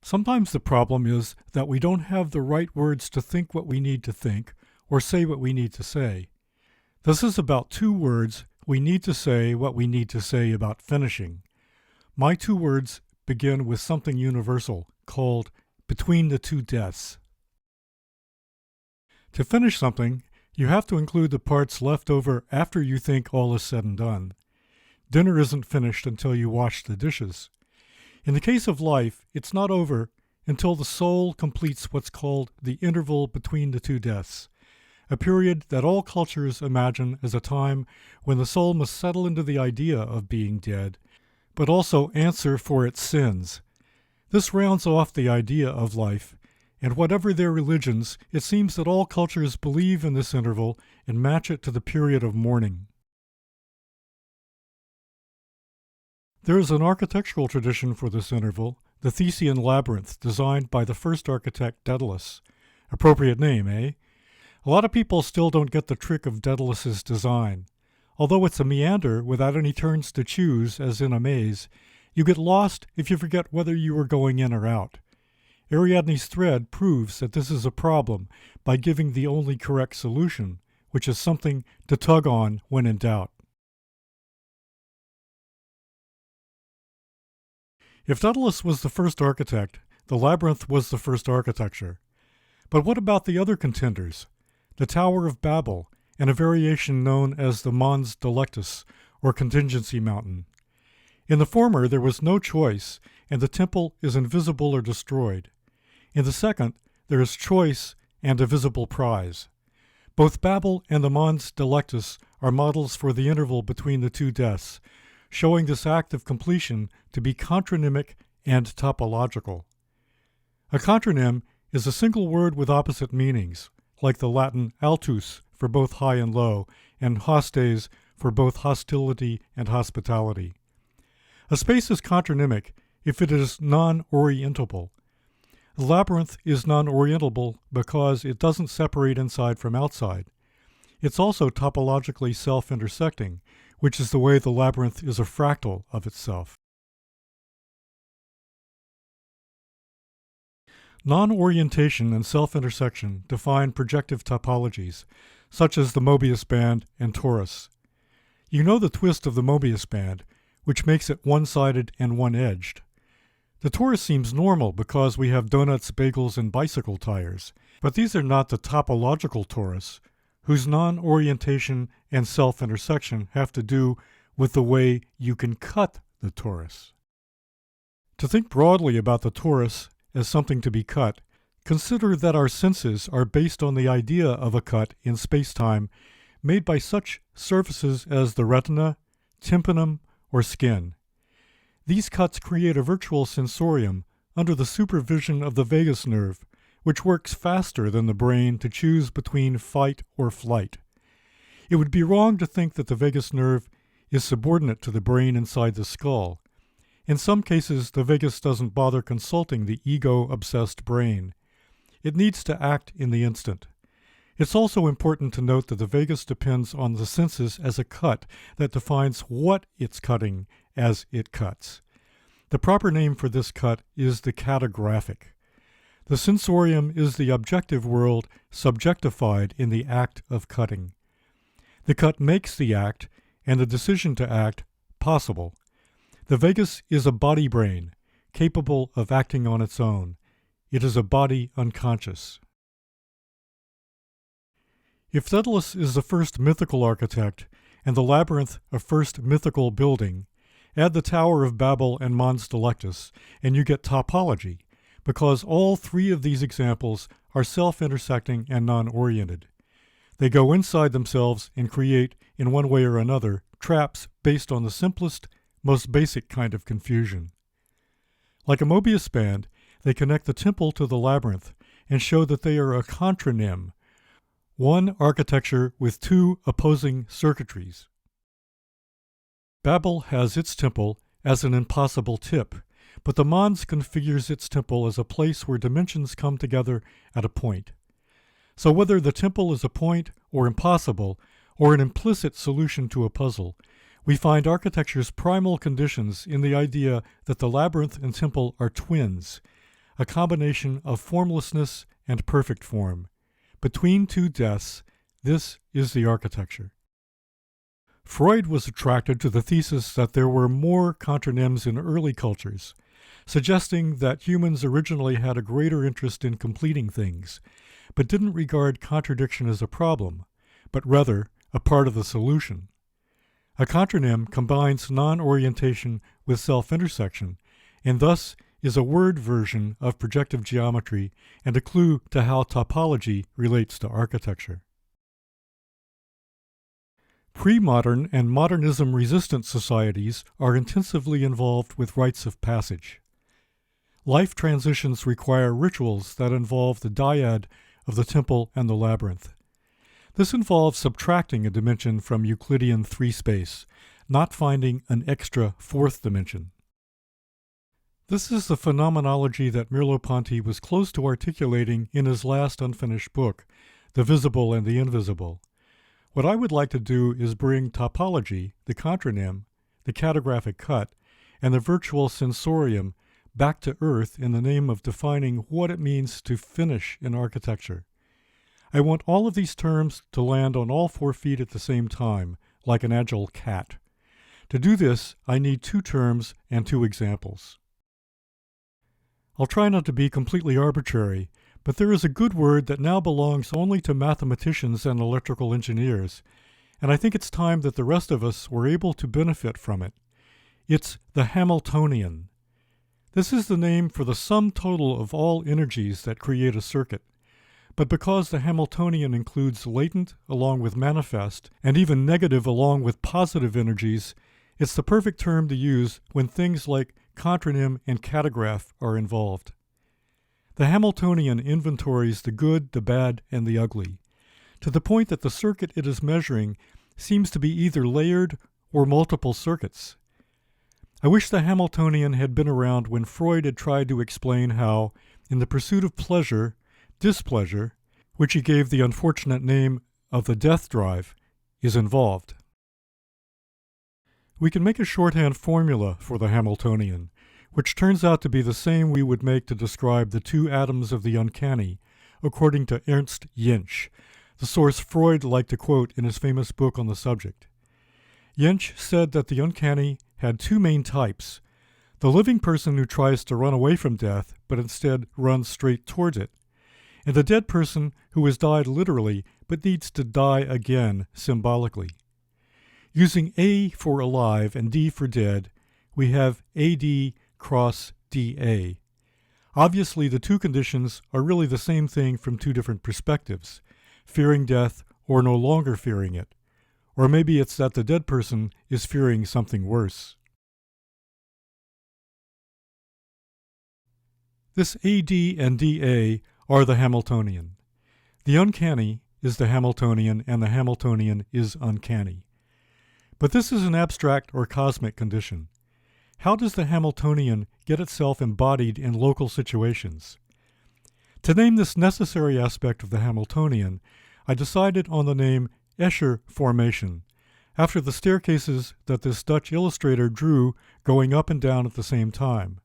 Sometimes the problem is that we don't have the right words to think what we need to think or say what we need to say. This is about two words we need to say what we need to say about finishing. My two words begin with something universal called between the two deaths. To finish something, you have to include the parts left over after you think all is said and done. Dinner isn't finished until you wash the dishes. In the case of life, it's not over until the soul completes what's called the interval between the two deaths, a period that all cultures imagine as a time when the soul must settle into the idea of being dead, but also answer for its sins. This rounds off the idea of life, and whatever their religions, it seems that all cultures believe in this interval and match it to the period of mourning. There is an architectural tradition for this interval, the Thesean labyrinth, designed by the first architect Daedalus. Appropriate name, eh? A lot of people still don't get the trick of Daedalus's design. Although it's a meander without any turns to choose, as in a maze, you get lost if you forget whether you are going in or out. Ariadne's thread proves that this is a problem by giving the only correct solution, which is something to tug on when in doubt. If Daedalus was the first architect, the labyrinth was the first architecture. But what about the other contenders? The Tower of Babel, and a variation known as the Mons Delectus, or contingency mountain. In the former, there was no choice, and the temple is invisible or destroyed. In the second, there is choice and a visible prize. Both Babel and the Mons Delectus are models for the interval between the two deaths, showing this act of completion to be contronymic and topological. A contronym is a single word with opposite meanings, like the Latin altus for both high and low, and hostes for both hostility and hospitality. A space is contronymic if it is non-orientable. The labyrinth is non-orientable because it doesn't separate inside from outside. It's also topologically self-intersecting, which is the way the labyrinth is a fractal of itself. Non-orientation and self-intersection define projective topologies, such as the Mobius band and torus. You know the twist of the Mobius band, which makes it one-sided and one-edged. The torus seems normal because we have donuts, bagels, and bicycle tires, but these are not the topological torus, whose non-orientation and self-intersection have to do with the way you can cut the torus. To think broadly about the torus as something to be cut, consider that our senses are based on the idea of a cut in space-time made by such surfaces as the retina, tympanum, or skin. These cuts create a virtual sensorium under the supervision of the vagus nerve, which works faster than the brain to choose between fight or flight. It would be wrong to think that the vagus nerve is subordinate to the brain inside the skull. In some cases, the vagus doesn't bother consulting the ego-obsessed brain. It needs to act in the instant. It's also important to note that the vagus depends on the senses as a cut that defines what it's cutting as it cuts. The proper name for this cut is the catographic. The sensorium is the objective world subjectified in the act of cutting. The cut makes the act, and the decision to act, possible. The vagus is a body brain, capable of acting on its own. It is a body unconscious. If Daedalus is the first mythical architect, and the labyrinth a first mythical building, add the Tower of Babel and Mons Delectus, and you get topology, because all three of these examples are self-intersecting and non-oriented. They go inside themselves and create, in one way or another, traps based on the simplest, most basic kind of confusion. Like a Mobius band, they connect the temple to the labyrinth and show that they are a contronym, one architecture with two opposing circuitries. Babel has its temple as an impossible tip, but the Mons configures its temple as a place where dimensions come together at a point. So whether the temple is a point or impossible, or an implicit solution to a puzzle, we find architecture's primal conditions in the idea that the labyrinth and temple are twins, a combination of formlessness and perfect form. Between two deaths, this is the architecture. Freud was attracted to the thesis that there were more contronyms in early cultures, suggesting that humans originally had a greater interest in completing things, but didn't regard contradiction as a problem, but rather a part of the solution. A contronym combines non-orientation with self-intersection, and thus is a word version of projective geometry and a clue to how topology relates to architecture. Pre-modern and modernism-resistant societies are intensively involved with rites of passage. Life transitions require rituals that involve the dyad of the temple and the labyrinth. This involves subtracting a dimension from Euclidean 3-space, not finding an extra fourth dimension. This is the phenomenology that Merleau-Ponty was close to articulating in his last unfinished book, The Visible and the Invisible. What I would like to do is bring topology, the contronym, the catographic cut, and the virtual sensorium back to earth in the name of defining what it means to finish in architecture. I want all of these terms to land on all 4 feet at the same time, like an agile cat. To do this, I need 2 terms and 2 examples. I'll try not to be completely arbitrary, but there is a good word that now belongs only to mathematicians and electrical engineers, and I think it's time that the rest of us were able to benefit from it. It's the Hamiltonian. This is the name for the sum total of all energies that create a circuit. But because the Hamiltonian includes latent along with manifest, and even negative along with positive energies, it's the perfect term to use when things like contronym and catograph are involved. The Hamiltonian inventories the good, the bad, and the ugly, to the point that the circuit it is measuring seems to be either layered or multiple circuits. I wish the Hamiltonian had been around when Freud had tried to explain how, in the pursuit of pleasure, displeasure, which he gave the unfortunate name of the death drive, is involved. We can make a shorthand formula for the Hamiltonian, which turns out to be the same we would make to describe the 2 atoms of the uncanny, according to Ernst Jentsch, the source Freud liked to quote in his famous book on the subject. Jentsch said that the uncanny had 2 main types: the living person who tries to run away from death but instead runs straight towards it, and the dead person who has died literally but needs to die again symbolically. Using A for alive and D for dead, we have AD cross DA. Obviously, the 2 conditions are really the same thing from 2 different perspectives, fearing death or no longer fearing it. Or maybe it's that the dead person is fearing something worse. This AD and DA are the Hamiltonian. The uncanny is the Hamiltonian, and the Hamiltonian is uncanny. But this is an abstract or cosmic condition. How does the Hamiltonian get itself embodied in local situations? To name this necessary aspect of the Hamiltonian, I decided on the name Escher formation, after the staircases that this Dutch illustrator drew going up and down at the same time.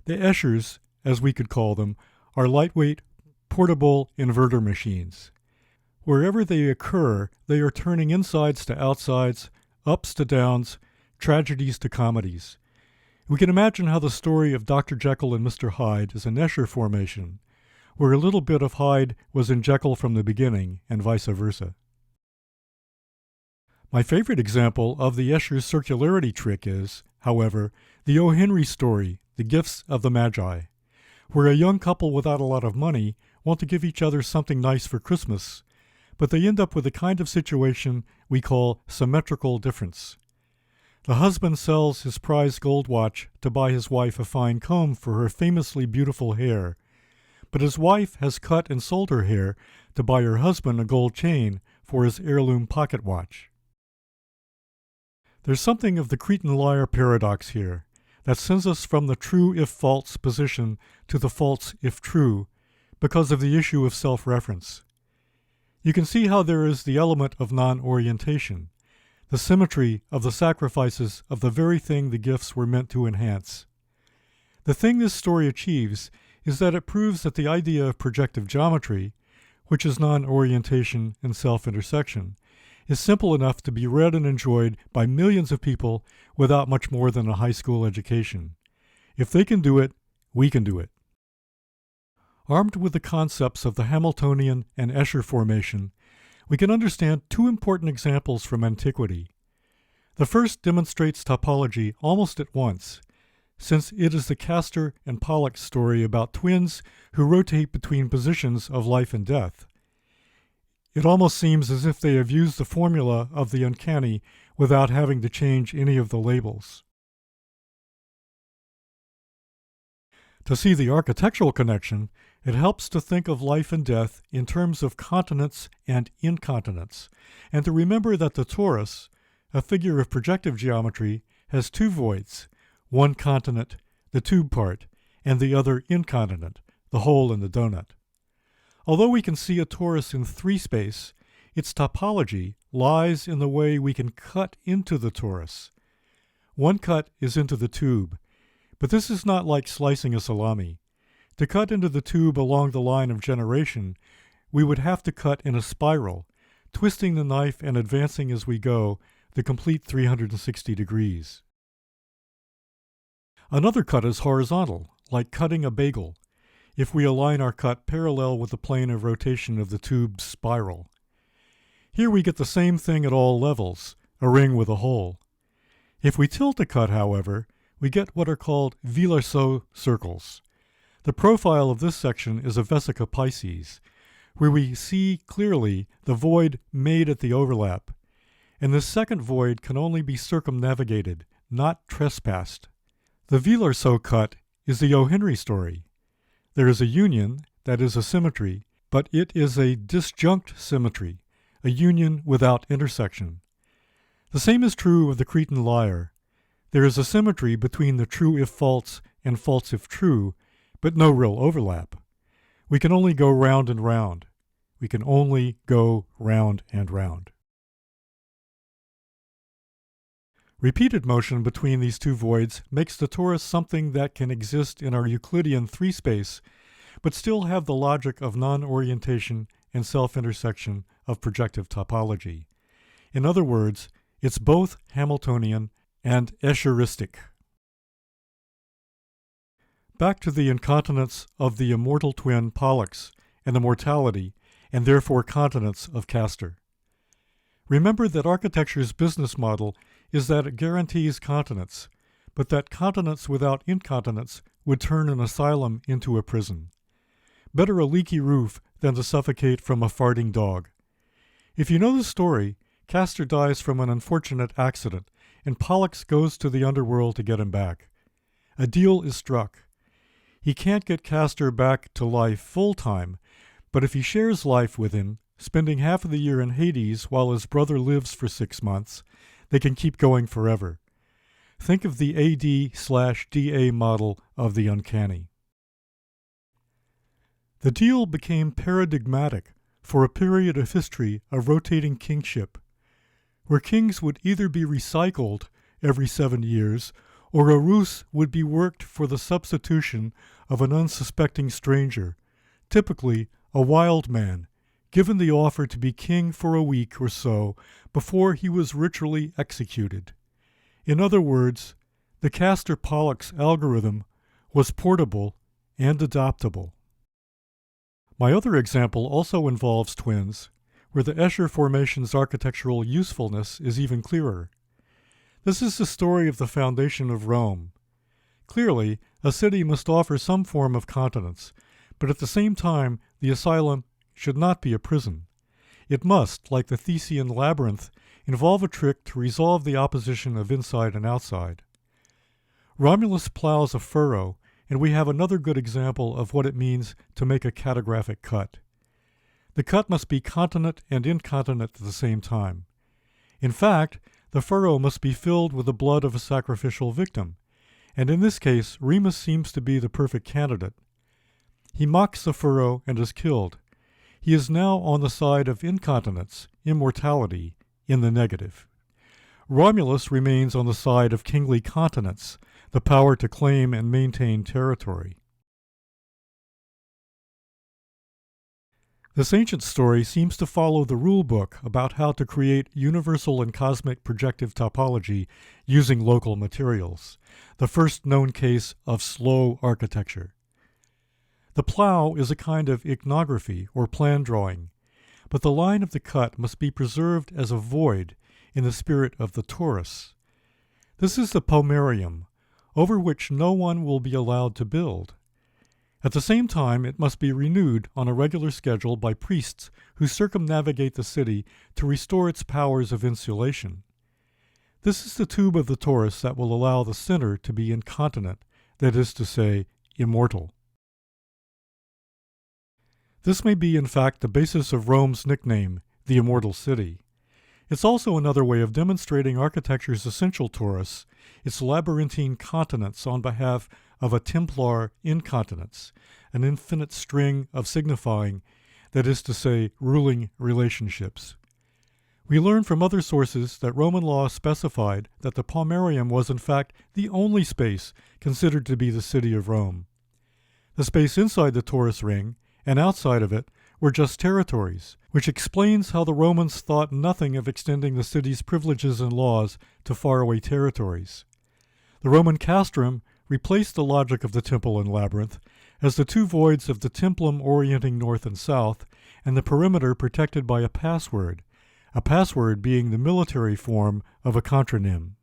The Eschers, as we could call them, are lightweight, portable inverter machines. Wherever they occur, they are turning insides to outsides, ups to downs, tragedies to comedies. We can imagine how the story of Dr. Jekyll and Mr. Hyde is an Escher formation, where a little bit of Hyde was in Jekyll from the beginning, and vice versa. My favorite example of the Escher's circularity trick is, however, the O. Henry story, The Gifts of the Magi, where a young couple without a lot of money want to give each other something nice for Christmas, but they end up with a kind of situation we call symmetrical difference. The husband sells his prized gold watch to buy his wife a fine comb for her famously beautiful hair, but his wife has cut and sold her hair to buy her husband a gold chain for his heirloom pocket watch. There's something of the Cretan liar paradox here that sends us from the true if false position to the false if true because of the issue of self-reference. You can see how there is the element of non-orientation, the symmetry of the sacrifices of the very thing the gifts were meant to enhance. The thing this story achieves is that it proves that the idea of projective geometry, which is non-orientation and self-intersection, is simple enough to be read and enjoyed by millions of people without much more than a high school education. If they can do it, we can do it. Armed with the concepts of the Hamiltonian and Escher formation, we can understand two important examples from antiquity. The first demonstrates topology almost at once, since it is the Castor and Pollux story about twins who rotate between positions of life and death. It almost seems as if they have used the formula of the uncanny without having to change any of the labels. To see the architectural connection, it helps to think of life and death in terms of continence and incontinence, and to remember that the torus, a figure of projective geometry, has two voids, one continent, the tube part, and the other incontinent, the hole in the donut. Although we can see a torus in 3-space, its topology lies in the way we can cut into the torus. One cut is into the tube, but this is not like slicing a salami. To cut into the tube along the line of generation, we would have to cut in a spiral, twisting the knife and advancing as we go, the complete 360 degrees. Another cut is horizontal, like cutting a bagel, if we align our cut parallel with the plane of rotation of the tube's spiral. Here we get the same thing at all levels, a ring with a hole. If we tilt a cut, however, we get what are called Villers-Sceaux circles. The profile of this section is a vesica Pisces, where we see clearly the void made at the overlap, and this second void can only be circumnavigated, not trespassed. The Villers-Sceaux cut is the O. Henry story. There is a union, that is a symmetry, but it is a disjunct symmetry, a union without intersection. The same is true of the Cretan lyre. There is a symmetry between the true if false and false if true, but no real overlap. We can only go round and round. We can only go round and round. Repeated motion between these two voids makes the torus something that can exist in our Euclidean 3-space, but still have the logic of non-orientation and self-intersection of projective topology. In other words, it's both Hamiltonian and Escheristic. Back to the incontinence of the immortal twin Pollux and the mortality, and therefore continence, of Castor. Remember that architecture's business model is that it guarantees continence, but that continence without incontinence would turn an asylum into a prison. Better a leaky roof than to suffocate from a farting dog. If you know the story, Castor dies from an unfortunate accident, and Pollux goes to the underworld to get him back. A deal is struck. He can't get Castor back to life full-time, but if he shares life with him, spending half of the year in Hades while his brother lives for 6 months, they can keep going forever. Think of the AD/DA model of the uncanny. The deal became paradigmatic for a period of history of rotating kingship, where kings would either be recycled every 7 years, or a ruse would be worked for the substitution of an unsuspecting stranger, typically a wild man, given the offer to be king for a week or so before he was ritually executed. In other words, the Castor-Pollux algorithm was portable and adoptable. My other example also involves twins, where the Escher formation's architectural usefulness is even clearer. This is the story of the foundation of Rome. Clearly, a city must offer some form of continence, but at the same time, the asylum should not be a prison. It must, like the Thesean labyrinth, involve a trick to resolve the opposition of inside and outside. Romulus plows a furrow, and we have another good example of what it means to make a catographic cut. The cut must be continent and incontinent at the same time. In fact, the furrow must be filled with the blood of a sacrificial victim, and in this case Remus seems to be the perfect candidate. He mocks the furrow and is killed. He is now on the side of incontinence, immortality, in the negative. Romulus remains on the side of kingly continence, the power to claim and maintain territory. This ancient story seems to follow the rule book about how to create universal and cosmic projective topology using local materials, the first known case of slow architecture. The plow is a kind of iconography or plan drawing, but the line of the cut must be preserved as a void in the spirit of the torus. This is the pomerium, over which no one will be allowed to build. At the same time, it must be renewed on a regular schedule by priests who circumnavigate the city to restore its powers of insulation. This is the tube of the torus that will allow the center to be incontinent, that is to say, immortal. This may be, in fact, the basis of Rome's nickname, the Immortal City. It's also another way of demonstrating architecture's essential torus, its labyrinthine continence on behalf of a Templar incontinence, an infinite string of signifying, that is to say, ruling relationships. We learn from other sources that Roman law specified that the pomerium was in fact the only space considered to be the city of Rome. The space inside the torus ring and outside of it were just territories, which explains how the Romans thought nothing of extending the city's privileges and laws to faraway territories. The Roman castrum replaced the logic of the temple and labyrinth as the two voids of the templum orienting north and south, and the perimeter protected by a password being the military form of a contronym.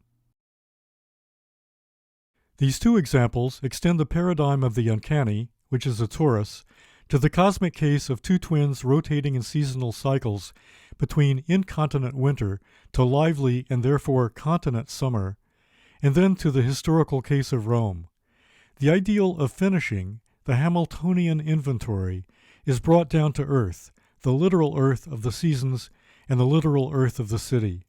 These two examples extend the paradigm of the uncanny, which is a torus, to the cosmic case of two twins rotating in seasonal cycles between incontinent winter to lively and therefore continent summer, and then to the historical case of Rome. The ideal of finishing, the Hamiltonian inventory, is brought down to earth, the literal earth of the seasons and the literal earth of the city.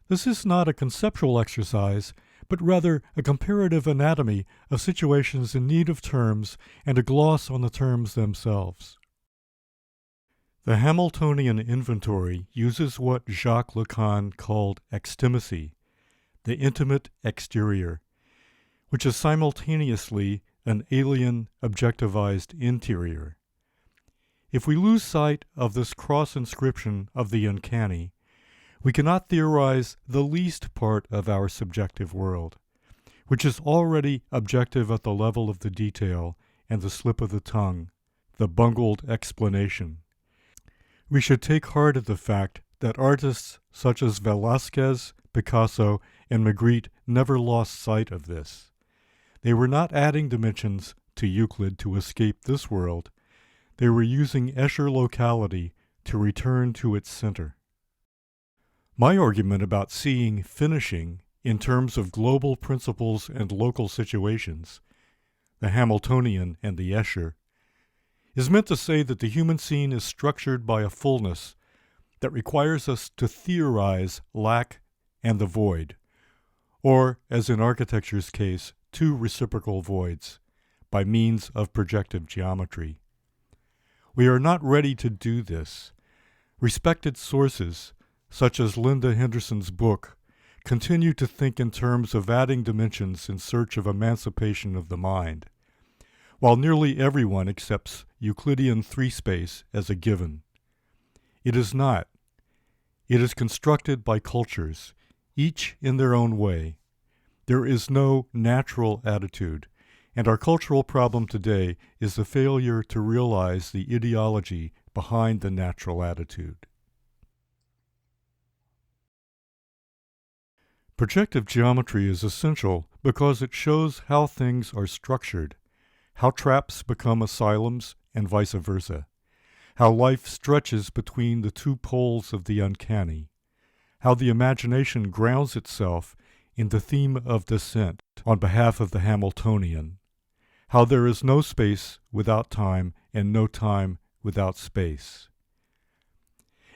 This is not a conceptual exercise, but rather a comparative anatomy of situations in need of terms and a gloss on the terms themselves. The Hamiltonian inventory uses what Jacques Lacan called extimacy, the intimate exterior, which is simultaneously an alien, objectivized interior. If we lose sight of this cross-inscription of the uncanny, we cannot theorize the least part of our subjective world, which is already objective at the level of the detail and the slip of the tongue, the bungled explanation. We should take heart at the fact that artists such as Velázquez, Picasso, and Magritte never lost sight of this. They were not adding dimensions to Euclid to escape this world. They were using Escher locality to return to its center. My argument about seeing finishing in terms of global principles and local situations, the Hamiltonian and the Escher, is meant to say that the human scene is structured by a fullness that requires us to theorize lack and the void, or, as in architecture's case, two reciprocal voids, by means of projective geometry. We are not ready to do this. Respected sources, such as Linda Henderson's book, continue to think in terms of adding dimensions in search of emancipation of the mind, while nearly everyone accepts Euclidean three-space as a given. It is not. It is constructed by cultures, each in their own way. There is no natural attitude, and our cultural problem today is the failure to realize the ideology behind the natural attitude. Projective geometry is essential because it shows how things are structured, how traps become asylums and vice versa, how life stretches between the two poles of the uncanny, how the imagination grounds itself in the theme of descent on behalf of the Hamiltonian, how there is no space without time and no time without space.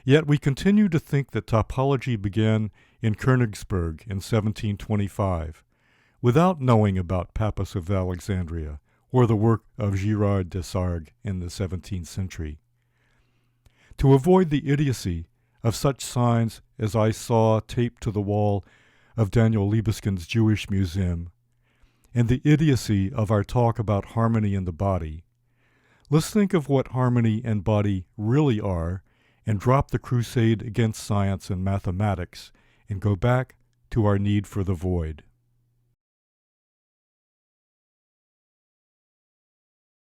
Yet we continue to think that topology began in Königsberg in 1725, without knowing about Pappus of Alexandria or the work of Girard Desargues in the 17th century. To avoid the idiocy of such signs as I saw taped to the wall of Daniel Liebeskin's Jewish Museum, and the idiocy of our talk about harmony in the body, Let's think of what harmony and body really are and drop the crusade against science and mathematics and go back to our need for the void.